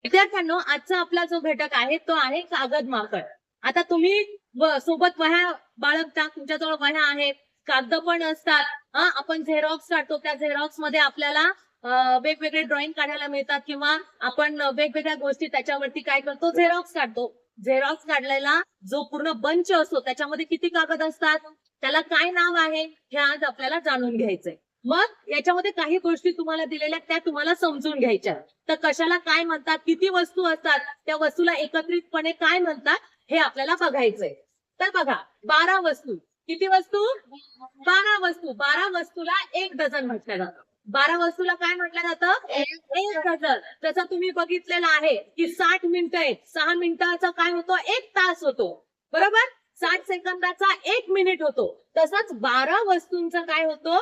विद्यार्थ्यांनो, आजचा आपला जो घटक आहे तो आहे कागद माकड. आता तुम्ही सोबत वह्या बाळगता, तुमच्याजवळ वह्या आहेत, कागद पण असतात. आपण झेरॉक्स काढतो, त्या झेरॉक्स मध्ये आपल्याला वेगवेगळे ड्रॉइंग काढायला मिळतात किंवा आपण वेगवेगळ्या गोष्टी त्याच्यावरती काय करतो, झेरॉक्स काढतो. झेरॉक्स काढलेला जो पूर्ण बंच असतो त्याच्यामध्ये किती कागद असतात, त्याला काय नाव आहे, हे आज आपल्याला जाणून घ्यायचंय. मग याच्यामध्ये काही गोष्टी तुम्हाला दिलेल्या त्या तुम्हाला समजून घ्यायच्या. तर कशाला काय म्हणतात, किती वस्तू असतात, त्या वस्तूला एकत्रितपणे काय म्हणतात हे आपल्याला बघायचंय. तर बघा, 12 वस्तू. किती वस्तू? 12 वस्तू. 12 वस्तूला 1 डझन म्हटलं जातं. 12 वस्तूला काय म्हटलं जातं? 1 डझन. जसं तुम्ही बघितलेलं आहे की 60 मिनिटं आहेत, 6 मिनिटाचा काय होतो, 1 तास होतो, बरोबर. 60 सेकंदाचा 1 मिनिट होतो. तसंच 12 वस्तूंचा काय होतो,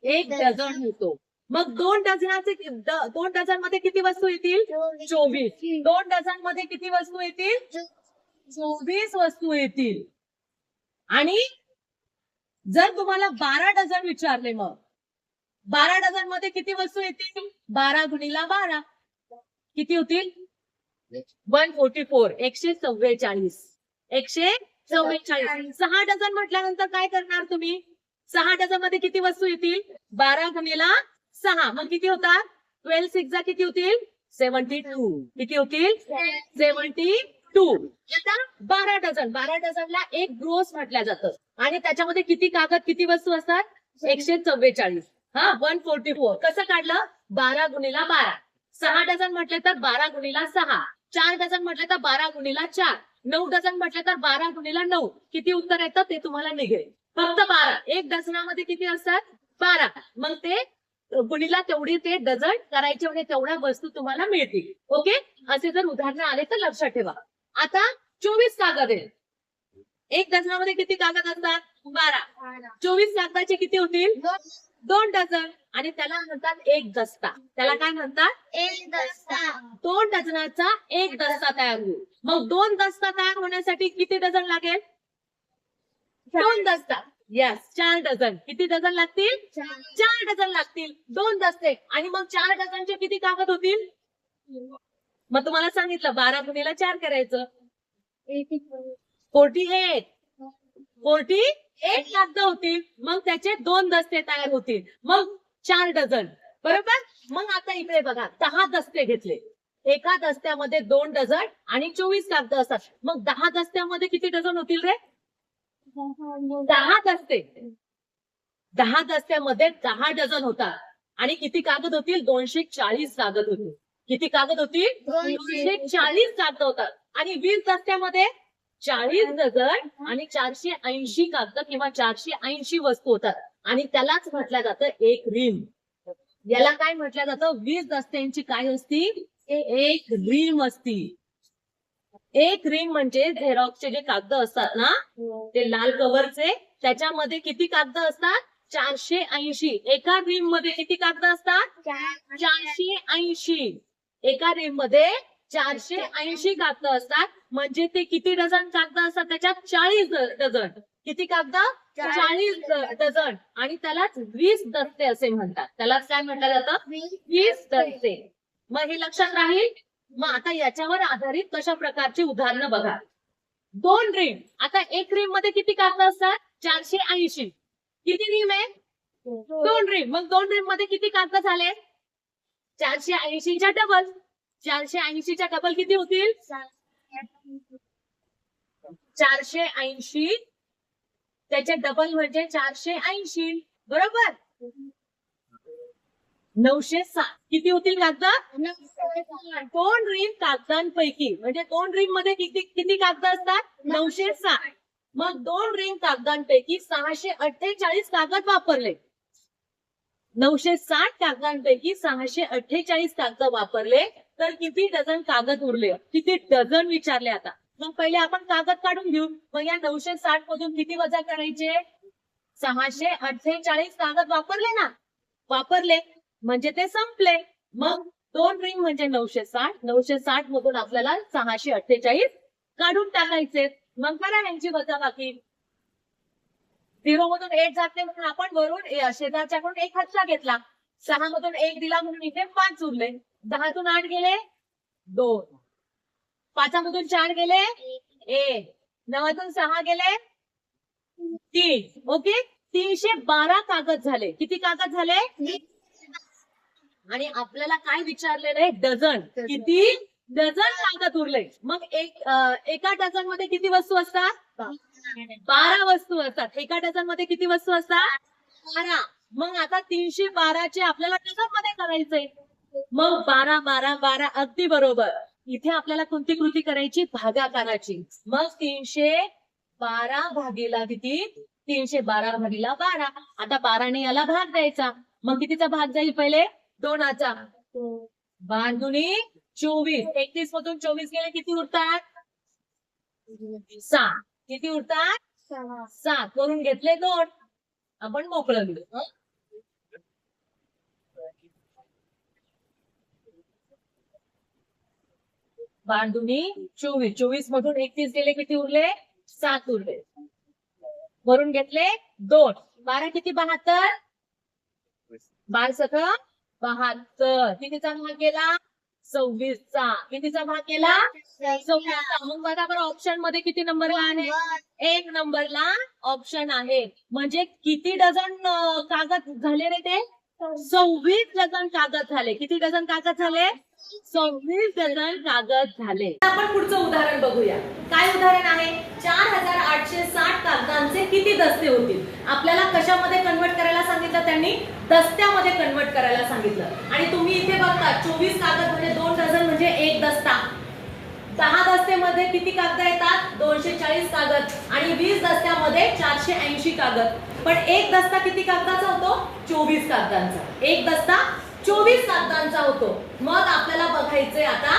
1 डझन होतो. मग 2 डझन मध्ये किती वस्तू येतील? 24. 2 डझन मध्ये किती वस्तू येतील? 24 वस्तू येतील. आणि जर तुम्हाला 12 डझन विचारले, मग 12 डझन मध्ये किती वस्तू येतील? 12 गुणिला 12 किती होतील? 144. 144. 144. 6 डझन म्हटल्यानंतर काय करणार तुम्ही? 6 डझन मध्ये किती वस्तू येतील? 12 गुणिला 6. मग किती होतात? 12 6 किती होतील? 72. किती होतील? 72. आता 12 डझन. 12 डझनला एक ग्रोस म्हटलं जातं. आणि त्याच्यामध्ये किती कागद, किती वस्तू असतात? 144. 144. कसं काढलं? 12 गुणिला 12. 6 डझन म्हटले तर 12 गुणिला 6. 4 डझन म्हटले तर 12 गुणिला 4. 9 डझन म्हटले तर 12 गुणिला 9. किती उत्तर येतं ते तुम्हाला निघेल. फक्त 12. 1 डझनामध्ये किती असतात? 12. मग ते गुणिला तेवढी ते डझन करायचे, म्हणजे तेवढ्या वस्तू तुम्हाला मिळतील. ओके, असे जर उदाहरण आले तर लक्षात ठेवा. आता 24 कागद आहेत. 1 डझनामध्ये किती कागद असतात? 12. 24 कागदाचे किती होतील? 2 डझन. आणि त्याला म्हणतात 1 दस्ता. त्याला काय म्हणतात? 1 दस्ता. 2 डझनाचा 1 दस्ता तयार होईल. मग 2 दस्ता तयार होण्यासाठी किती डझन लागेल? 2 दस्ता. Yes, 4 dozen. किती डझन लागतील? 4 डझन लागतील. 2 दस्ते. आणि मग 4 डझनचे किती कागद होतील? मग तुम्हाला सांगितलं 12 गुणिला 4 करायचं. 48. 48 कागद होतील. मग त्याचे 2 दस्ते तयार होतील. मग 4 डझन, बरोबर. मग आता इकडे बघा, 10 दस्ते घेतले. एका दस्त्यामध्ये 2 डझन आणि 24 कागद असतात. मग 10 दस्त्यामध्ये किती डझन होतील रे? 10 दस्ते. 10 दस्त्यामध्ये 10 डझन होतात. आणि किती कागद होतील? 240 कागद होतील. किती कागद होतील? 240 कागद होतात. आणि 20 दस्त्यामध्ये 40 डझन आणि 480 कागद किंवा 480 वस्तू होतात. आणि त्यालाच म्हटलं जातं एक रीम. याला काय म्हटलं जातं? 20 दस्त्यांची काय असती? एक रीम असती. एक रीम म्हणजे झेरॉक्सचे जे कागद असतात ना, ते लाल कव्हरचे, त्याच्यामध्ये किती कागद असतात? 480. एका रीम मध्ये किती कागद असतात? 480. एका रीम मध्ये 480 कागद असतात. म्हणजे ते किती डझन कागद असतात? त्याच्यात 40 डझन. किती कागद? 40 डझन. आणि त्यालाच 20 दस्ते असे म्हणतात. त्यालाच काय म्हटलं जातं? 20 दस्ते. मग हे लक्षात राहील. मग आता याच्यावर आधारित कशा प्रकारची उदाहरणं बघा. 2 रीम. आता एक रीम मध्ये किती कागद असतात? 480. किती रीम आहे? 2 रीम. मग 2 रीम मध्ये किती कागद झाले? 480च्या डबल. 480च्या डबल किती होतील? 480. त्याचे डबल म्हणजे 480, बरोबर. 960 किती होतील कागद? 2 रीम कागदांपैकी, म्हणजे 2 रीम मध्ये किती कागद असतात? 960. मग 2 रीम कागदांपैकी 648 कागद वापरले. 960 कागदांपैकी 648 कागद वापरले तर किती डझन कागद उरले? किती डझन विचारले. आता मग पहिले आपण कागद काढून घेऊ. मग या 960 मधून किती वजा करायचे? 648 कागद वापरले ना, वापरले म्हणजे ते संपले. मग 2 रिंग म्हणजे 960. 960 मधून आपल्याला 648 काढून टाकायचे. मग करा यांची वजाबाकी. 0 मधून 8 जाते म्हणून आपण वरून शेजारच्याकडून 1 हातचा घेतला. 6 मधून 1 दिला म्हणून इथे 5 उरले. 10 तून 8 गेले 2. 5मधून 4 गेले 1. 9मधून 6 गेले 3. ओके, 312 कागद झाले. किती कागद झाले? आणि आपल्याला काय विचारलेलं आहे? डझन. किती डझन कागद उरले? मग एका डझन मध्ये किती वस्तू असतात? 12 वस्तू असतात. एका डझन मध्ये किती वस्तू असतात? 12. मग आता 312 चे आपल्याला डझन मध्ये करायचंय. मग 12 12 12 अगदी बरोबर. इथे आपल्याला कोणती कृती करायची? भागाकाराची. मग 312 भागीला किती? 312 भागीला 12. आता 12ने याला भाग द्यायचा. मग कितीचा भाग जाईल? पहिले 2चा. 12 24. 31 मधून 24 गेले किती उरतात? 6. किती उरतात? 6. करून घेतले 2. आपण मोकळं दिलं. 12 24. 24 मधून 31 गेले किती उरले? 7 उरले. वरून घेतले 2. 12 किती? 72. 12 72. कितीचा भाग गेला? 26चा. कितीचा भाग गेला? 26चा. मग बघा बरं, ऑप्शन मध्ये किती नंबरला आहे? 1 नंबरला ऑप्शन आहे. म्हणजे किती डझन कागद झाले रे ते? 26 डझन कागद झाले. किती डझन कागद झाले? 26 डझन कागद झाले. आपण पुढचं उदाहरण बघूया. काय उदाहरण आहे? 4860 कागदांचे किती दस्ते होतील? आपल्याला कशामध्ये कन्वर्ट करायला सांगितलं? त्यांनी दस्त्यामध्ये कन्वर्ट करायला सांगितलं. आणि तुम्ही इथे बघता 24 कागद म्हणजे 2 डझन म्हणजे 1 दस्ता. 10 दस्त्यामध्ये किती कागद येतात? 240 कागद. आणि 20 दस्त्यामध्ये 480 कागद. पण एक दस्ता किती कागदाचा होतो? 24 कागदांचा. एक दस्ता 24 कागदांचा होतो. मग आपल्याला बघायचंय आता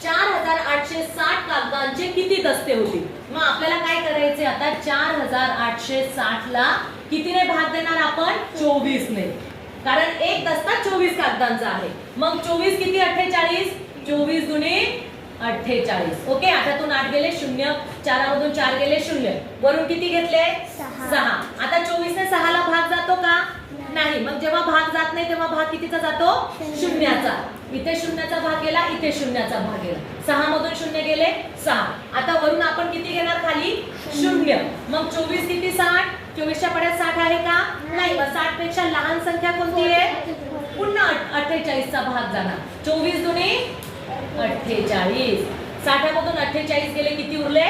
4860 कागदांचे किती दस्ते होतील. मग आपल्याला काय करायचे आता? 4860 ला कितीने भाग देणार आपण? 24 ने. कारण एक दस्ता 24 कागदांचा आहे. मग 24 किती? 48. 24 दुनी 48. ओके, 8तून 8 गेले 0. 4मधून 4 गेले 0. वरून किती घेतले? 6. आता 24 ने 6 ला भाग जातो का? नाही. मग जेव्हा भाग जात नाही तेव्हा भाग कितीचा जातो? 0चा. इथे 0चा भाग गेला, इथे 0चा भाग गेला. 6मधून 0 गेले 6. आता वरून आपण किती घेणार? खाली 0. मग 24 किती? 60. 24च्या पड्यात 60 आहे का? नाही. मग 60 पेक्षा लहान संख्या कोणती आहे? पुन्हा 48चा भाग जाणार. 24 दुनी 48. 60मधून 48 गेले किती उरले?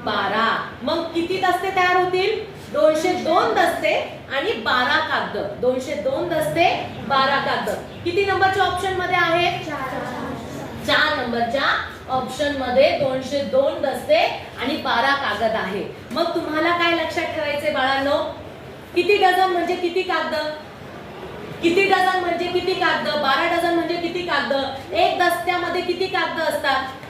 12. मग किती दस्ते तयार होतील? 202 दस्ते आणि 12 कागद. 202 दस्ते 12 कागद. किती नंबरच्या ऑप्शन मध्ये आहे? 4 नंबरच्या ऑप्शन मध्ये 202 दस्ते आणि 12 कागद आहे. मग तुम्हाला काय लक्षात ठेवायचे बाळांनो? किती डझन म्हणजे किती कागद? किती डझन म्हणजे किती कागद? 12 डझन म्हणजे किती कागद? एक दस्त्यामध्ये किती कागद असतात?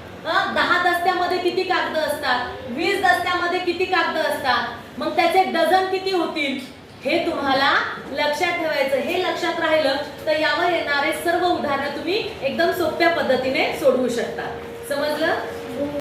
10 दस्त्यामध्ये किती कागद असतात? 20 दस्त्यामध्ये किती कागद असतात? मग त्याचे डझन किती होतील? हे तुम्हाला लक्षात ठेवायचं. हे लक्षात राहिलं तर यावर येणारे सर्व उदाहरणं तुम्ही एकदम सोप्या पद्धतीने सोडवू शकता. समजलं?